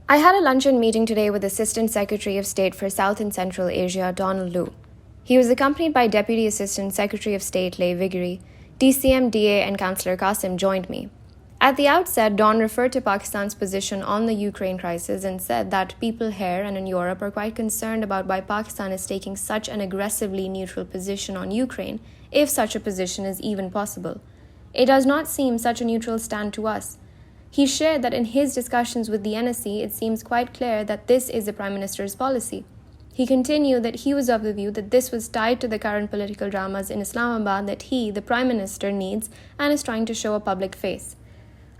I had a luncheon meeting today with Assistant Secretary of State for South and Central Asia, Donald Lu. He was accompanied by Deputy Assistant Secretary of State Lei Vigri, DCM, DA, and Councillor Qasim joined me. At the outset, Don referred to Pakistan's position on the Ukraine crisis and said that people here and in Europe are quite concerned about why Pakistan is taking such an aggressively neutral position on Ukraine, if such a position is even possible. It does not seem such a neutral stand to us. He shared that in his discussions with the NSC, it seems quite clear that this is the Prime Minister's policy. He continued that he was of the view that this was tied to the current political dramas in Islamabad that he, the Prime Minister, needs and is trying to show a public face.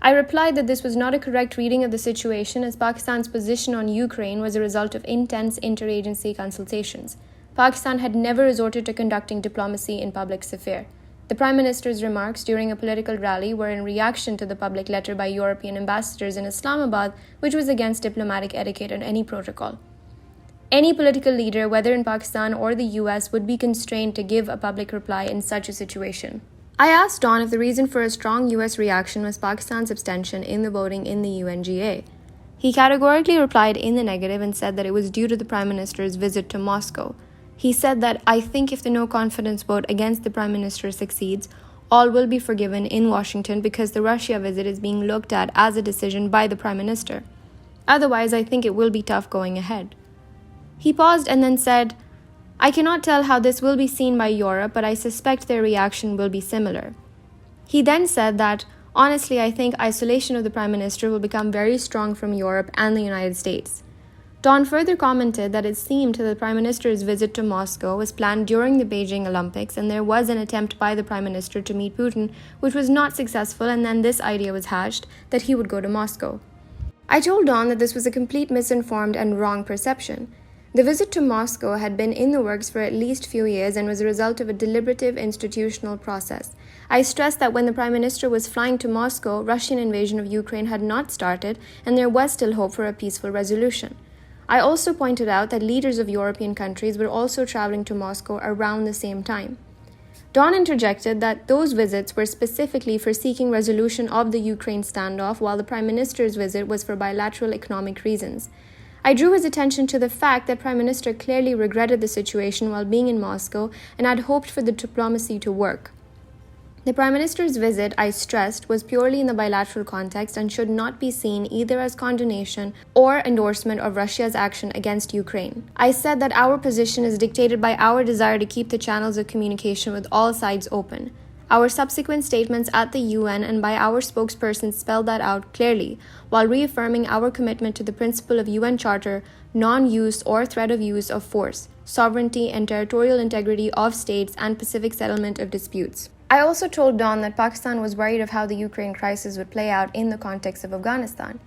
I replied that this was not a correct reading of the situation, as Pakistan's position on Ukraine was a result of intense interagency consultations. Pakistan had never resorted to conducting diplomacy in public sphere. The Prime Minister's remarks during a political rally were in reaction to the public letter by European ambassadors in Islamabad, which was against diplomatic etiquette and any protocol. Any political leader, whether in Pakistan or the US, would be constrained to give a public reply in such a situation. I asked Don if the reason for a strong US reaction was Pakistan's abstention in the voting in the UNGA. He categorically replied in the negative and said that it was due to the Prime Minister's visit to Moscow. He said that, "I think if the no-confidence vote against the Prime Minister succeeds, all will be forgiven in Washington because the Russia visit is being looked at as a decision by the Prime Minister. Otherwise, I think it will be tough going ahead." He paused and then said, "I cannot tell how this will be seen by Europe, but I suspect their reaction will be similar." He then said that, "Honestly, I think isolation of the Prime Minister will become very strong from Europe and the United States." Don further commented that it seemed that the Prime Minister's visit to Moscow was planned during the Beijing Olympics and there was an attempt by the Prime Minister to meet Putin, which was not successful, and then this idea was hatched that he would go to Moscow. I told Don that this was a complete misinformed and wrong perception. The visit to Moscow had been in the works for at least few years and was a result of a deliberative institutional process. I stressed that when the Prime Minister was flying to Moscow, Russian invasion of Ukraine had not started and there was still hope for a peaceful resolution. I also pointed out that leaders of European countries were also traveling to Moscow around the same time. Don interjected that those visits were specifically for seeking resolution of the Ukraine standoff, while the Prime Minister's visit was for bilateral economic reasons. I drew his attention to the fact that Prime Minister clearly regretted the situation while being in Moscow and had hoped for the diplomacy to work. The Prime Minister's visit, I stressed, was purely in the bilateral context and should not be seen either as condemnation or endorsement of Russia's action against Ukraine. I said that our position is dictated by our desire to keep the channels of communication with all sides open. Our subsequent statements at the UN and by our spokesperson spelled that out clearly, while reaffirming our commitment to the principle of UN Charter, non-use or threat of use of force, sovereignty and territorial integrity of states, and pacific settlement of disputes. I also told Don that Pakistan was worried of how the Ukraine crisis would play out in the context of Afghanistan.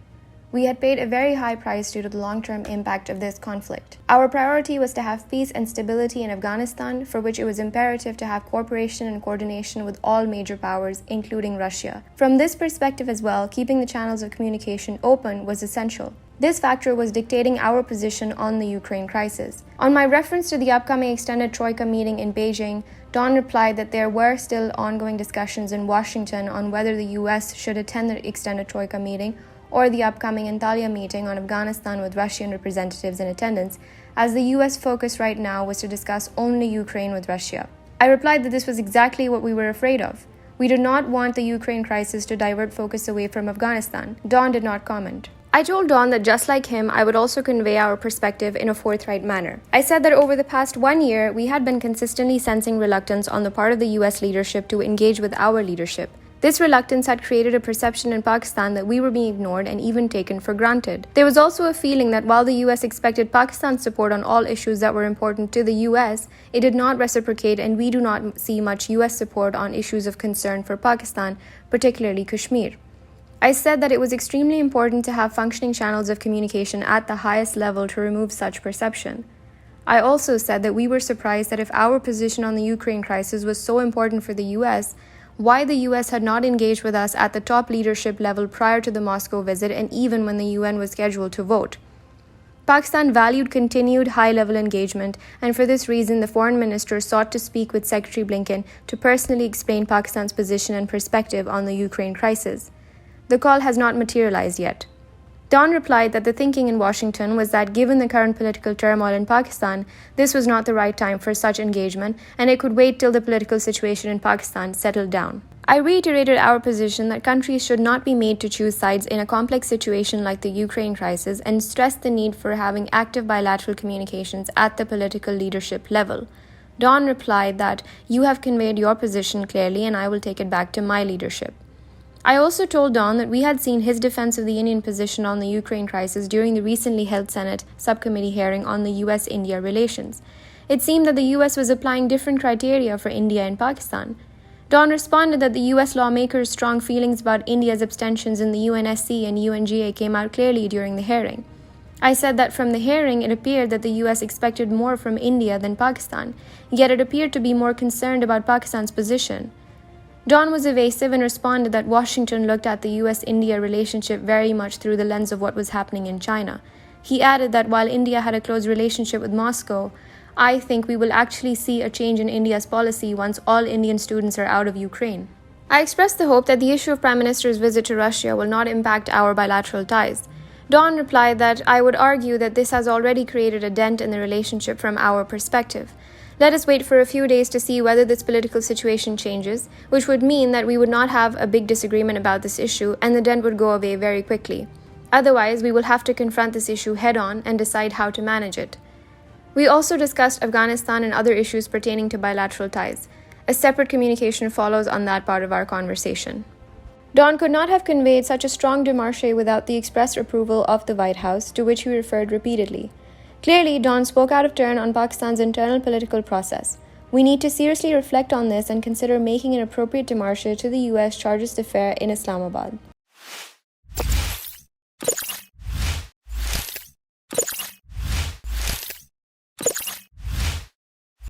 We had paid a very high price due to the long-term impact of this conflict. Our priority was to have peace and stability in Afghanistan, for which it was imperative to have cooperation and coordination with all major powers, including Russia. From this perspective as well, keeping the channels of communication open was essential. This factor was dictating our position on the Ukraine crisis. On my reference to the upcoming extended Troika meeting in Beijing, Don replied that there were still ongoing discussions in Washington on whether the US should attend the extended Troika meeting or the upcoming Antalya meeting on Afghanistan with Russian representatives in attendance, as the US focus right now was to discuss only Ukraine with Russia. I replied that this was exactly what we were afraid of. We did not want the Ukraine crisis to divert focus away from Afghanistan. Don did not comment. I told Don that just like him, I would also convey our perspective in a forthright manner. I said that over the past 1 year, we had been consistently sensing reluctance on the part of the US leadership to engage with our leadership. This reluctance had created a perception in Pakistan that we were being ignored and even taken for granted. There was also a feeling that while the US expected Pakistan's support on all issues that were important to the US, it did not reciprocate, and we do not see much US support on issues of concern for Pakistan, particularly Kashmir. I said that it was extremely important to have functioning channels of communication at the highest level to remove such perception. I also said that we were surprised that if our position on the Ukraine crisis was so important for the US, why the US had not engaged with us at the top leadership level prior to the Moscow visit and even when the UN was scheduled to vote. Pakistan valued continued high-level engagement, and for this reason, the foreign minister sought to speak with Secretary Blinken to personally explain Pakistan's position and perspective on the Ukraine crisis. The call has not materialized yet. Don replied that the thinking in Washington was that given the current political turmoil in Pakistan, this was not the right time for such engagement, and it could wait till the political situation in Pakistan settled down. I reiterated our position that countries should not be made to choose sides in a complex situation like the Ukraine crisis, and stressed the need for having active bilateral communications at the political leadership level. Don replied that you have conveyed your position clearly and I will take it back to my leadership. I also told Don that we had seen his defense of the Indian position on the Ukraine crisis during the recently held Senate subcommittee hearing on the US-India relations. It seemed that the US was applying different criteria for India and Pakistan. Don responded that the US lawmakers' strong feelings about India's abstentions in the UNSC and UNGA came out clearly during the hearing. I said that from the hearing it appeared that the US expected more from India than Pakistan, yet it appeared to be more concerned about Pakistan's position. Don was evasive and responded that Washington looked at the US-India relationship very much through the lens of what was happening in China. He added that while India had a close relationship with Moscow, I think we will actually see a change in India's policy once all Indian students are out of Ukraine. I expressed the hope that the issue of Prime Minister's visit to Russia will not impact our bilateral ties. Don replied that I would argue that this has already created a dent in the relationship from our perspective. Let us wait for a few days to see whether this political situation changes, which would mean that we would not have a big disagreement about this issue and the dent would go away very quickly. Otherwise, we will have to confront this issue head-on and decide how to manage it. We also discussed Afghanistan and other issues pertaining to bilateral ties. A separate communication follows on that part of our conversation. Don could not have conveyed such a strong démarche without the express approval of the White House, to which he referred repeatedly. Clearly, Don spoke out of turn on Pakistan's internal political process. We need to seriously reflect on this and consider making an appropriate démarche to the US chargé d'affaires in Islamabad.